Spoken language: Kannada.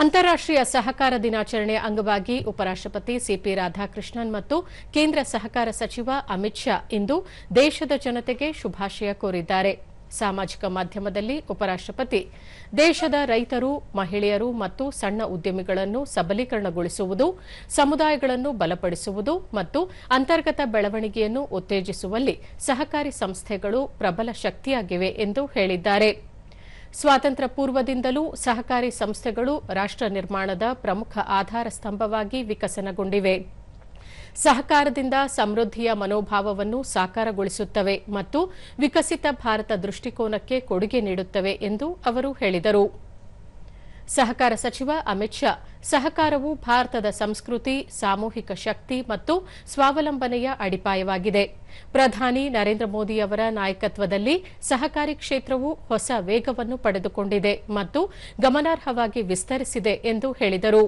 ಅಂತಾರಾಷ್ಟ್ರೀಯ ಸಹಕಾರ ದಿನಾಚರಣೆ ಅಂಗವಾಗಿ ಉಪರಾಷ್ಟ್ರಪತಿ ಸಿಪಿ ರಾಧಾಕೃಷ್ಣನ್ ಮತ್ತು ಕೇಂದ್ರ ಸಹಕಾರ ಸಚಿವ ಅಮಿತ್ ಶಾ ಇಂದು ದೇಶದ ಜನತೆಗೆ ಶುಭಾಶಯ ಕೋರಿದ್ದಾರೆ. ಸಾಮಾಜಿಕ ಮಾಧ್ಯಮದಲ್ಲಿ ಉಪರಾಷ್ಟ್ರಪತಿ ದೇಶದ ರೈತರು, ಮಹಿಳೆಯರು ಮತ್ತು ಸಣ್ಣ ಉದ್ಯಮಿಗಳನ್ನು ಸಬಲೀಕರಣಗೊಳಿಸುವುದು, ಸಮುದಾಯಗಳನ್ನು ಬಲಪಡಿಸುವುದು ಮತ್ತು ಅಂತರ್ಗತ ಬೆಳವಣಿಗೆಯನ್ನು ಉತ್ತೇಜಿಸುವಲ್ಲಿ ಸಹಕಾರಿ ಸಂಸ್ಥೆಗಳು ಪ್ರಬಲ ಶಕ್ತಿಯಾಗಿವೆ ಎಂದು ಹೇಳಿದ್ದಾರೆ. ಸ್ವಾತಂತ್ರ್ಯ ಪೂರ್ವದಿಂದಲೂ ಸಹಕಾರಿ ಸಂಸ್ಥೆಗಳು ರಾಷ್ಟ್ರ ನಿರ್ಮಾಣದ ಪ್ರಮುಖ ಆಧಾರ ಸ್ತಂಭವಾಗಿ ವಿಕಸನಗೊಂಡಿವೆ. ಸಹಕಾರದಿಂದ ಸಮೃದ್ಧಿಯ ಮನೋಭಾವವನ್ನು ಸಾಕಾರಗೊಳಿಸುತ್ತವೆ ಮತ್ತು ವಿಕಸಿತ ಭಾರತ ದೃಷ್ಟಿಕೋನಕ್ಕೆ ಕೊಡುಗೆ ನೀಡುತ್ತವೆ ಎಂದು ಅವರು ಹೇಳಿದರು. ಸಹಕಾರ ಸಚಿವ ಅಮಿತ್ ಶಾ, ಸಹಕಾರವು ಭಾರತದ ಸಂಸ್ಕೃತಿ, ಸಾಮೂಹಿಕ ಶಕ್ತಿ ಮತ್ತು ಸ್ವಾವಲಂಬನೆಯ ಅಡಿಪಾಯವಾಗಿದೆ. ಪ್ರಧಾನಿ ನರೇಂದ್ರ ಮೋದಿ ಅವರ ನಾಯಕತ್ವದಲ್ಲಿ ಸಹಕಾರಿ ಕ್ಷೇತ್ರವು ಹೊಸ ವೇಗವನ್ನು ಪಡೆದುಕೊಂಡಿದೆ ಮತ್ತು ಗಮನಾರ್ಹವಾಗಿ ವಿಸ್ತರಿಸಿದೆ ಎಂದು ಹೇಳಿದರು.